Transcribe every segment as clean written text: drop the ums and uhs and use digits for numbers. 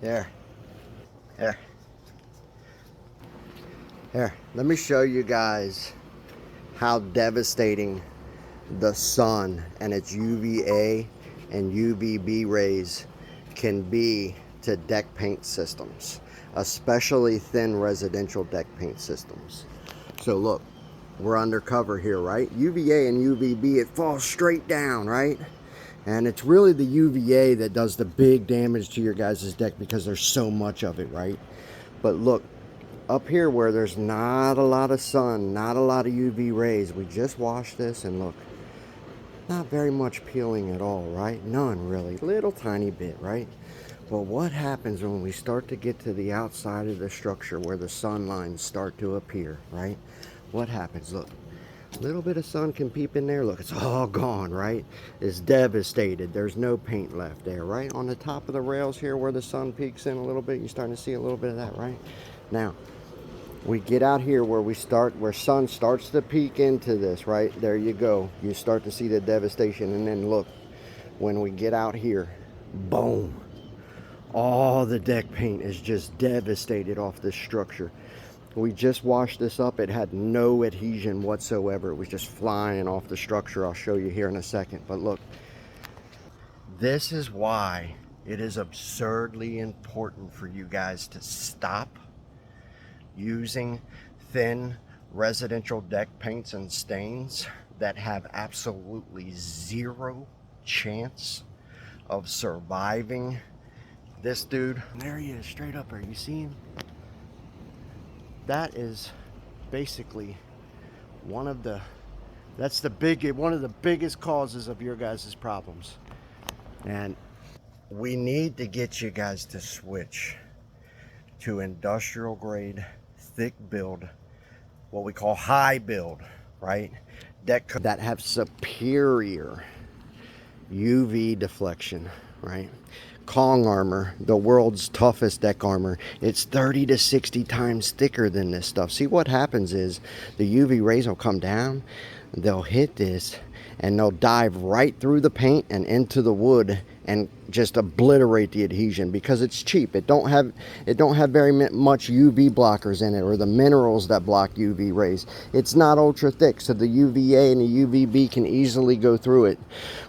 Here. Here. Here. Let me show you guys how devastating the sun and its UVA and UVB rays can be to deck paint systems, especially thin residential deck paint systems. So look, we're undercover here, right? UVA and UVB, it falls straight down, right? And it's really the UVA that does the big damage to your guys' deck because there's so much of it, right? But look, up here where there's not a lot of sun, not a lot of UV rays, we just washed this and look, not very much peeling at all, right? None really, little tiny bit, right? But what happens when we start to get to the outside of the structure where the sun lines start to appear, right? What happens? Look, a little bit of sun can peep in there. Look, it's all gone, right? It's devastated. There's no paint left there, right? On the top of the rails here where the sun peeks in a little bit, you're starting to see a little bit of that, right? Now, we get out here where sun starts to peek into this, right? There you go. You start to see the devastation. And then look, when we get out here, boom. All the deck paint is just devastated off this structure. We just washed this up. It had no adhesion whatsoever. It was just flying off the structure. I'll show you here in a second. But look, this is why it is absurdly important for you guys to stop using thin residential deck paints and stains that have absolutely zero chance of surviving. This dude, there he is, straight up there. You see him? That is basically one of the biggest causes of your guys' problems. And we need to get you guys to switch to industrial grade, thick build, what we call high build, right? Deck that have superior UV deflection, right? Kong armor, the world's toughest deck armor, it's 30 to 60 times thicker than this stuff. See, what happens is the UV rays will come down, they'll hit this, and they'll dive right through the paint and into the wood and just obliterate the adhesion because it's cheap. It don't have very much UV blockers in it, or the minerals that block UV rays. It's not ultra thick, so the UVA and the UVB can easily go through it.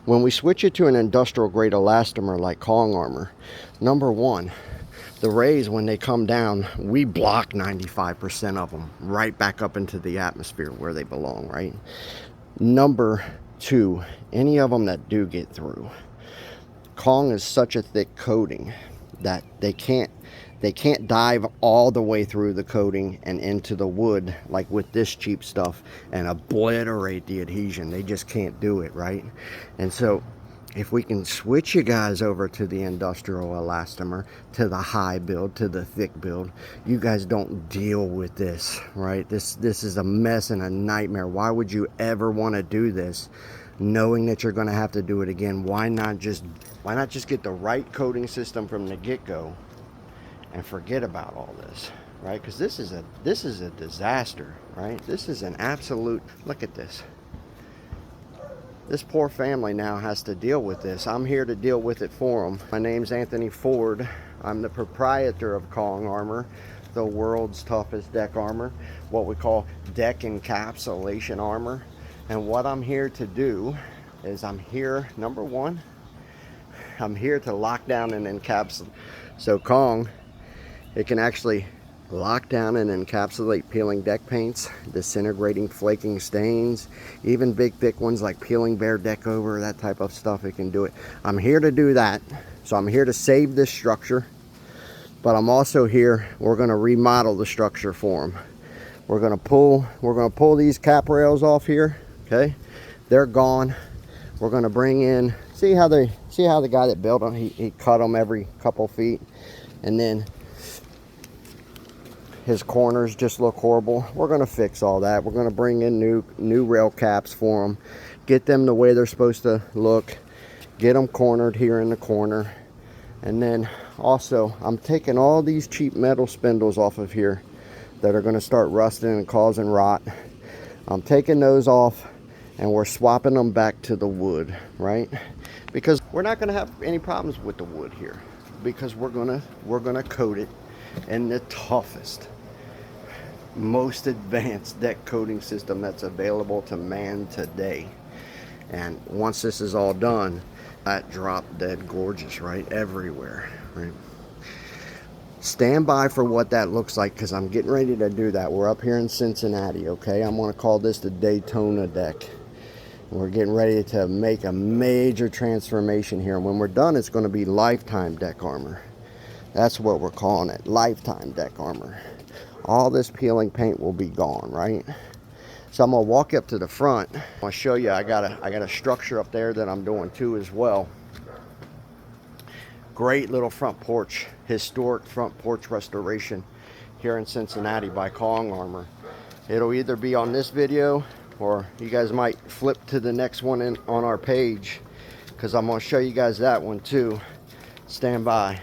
When we switch it to an industrial grade elastomer like Kong armor, number one, the rays, when they come down, we block 95% of them right back up into the atmosphere where they belong, right? Number two, any of them that do get through, Kong is such a thick coating that they can't dive all the way through the coating and into the wood like with this cheap stuff and obliterate the adhesion. They just can't do it, right? And so if we can switch you guys over to the industrial elastomer, to the high build, to the thick build, you guys don't deal with this, right? This is a mess and a nightmare. Why would you ever want to do this knowing that you're going to have to do it again? Why not just get the right coating system from the get-go and forget about all this, right? Because this is a disaster, right? This is an absolute, look at this. This poor family now has to deal with this. I'm here to deal with it for them. My name's Anthony Ford. I'm the proprietor of Kong Armor, the world's toughest deck armor, what we call deck encapsulation armor. And what I'm here to do is number one, I'm here to lock down and encapsulate. So Kong, it can actually lock down and encapsulate peeling deck paints, disintegrating flaking stains, even big thick ones like peeling bare deck over, that type of stuff. It can do it. I'm here to do that. So I'm here to save this structure, but I'm also here, we're going to remodel the structure for them. We're going to pull these cap rails off here. Okay, they're gone. We're going to bring in, see how the guy that built them, he cut them every couple feet, and then his corners just look horrible. We're going to fix all that. We're going to bring in new rail caps for them, get them the way they're supposed to look, get them cornered here in the corner. And then also, I'm taking all these cheap metal spindles off of here that are going to start rusting and causing rot. I'm taking those off and we're swapping them back to the wood, right? Because we're not going to have any problems with the wood here. because we're gonna coat it in the toughest, most advanced deck coating system that's available to man today. And once this is all done, that drop dead gorgeous, right? Everywhere, right? Stand by for what that looks like, because I'm getting ready to do that. We're up here in Cincinnati, okay? I'm going to call this the Daytona deck. We're getting ready to make a major transformation here. And when we're done, it's going to be lifetime deck armor. That's what we're calling it, lifetime deck armor. All this peeling paint will be gone, right? So I'm going to walk up to the front. I'm going to show you, I got a structure up there that I'm doing too as well. Great little front porch, historic front porch restoration here in Cincinnati by Kong Armor. It'll either be on this video, or you guys might flip to the next one on our page, because I'm going to show you guys that one too. Stand by.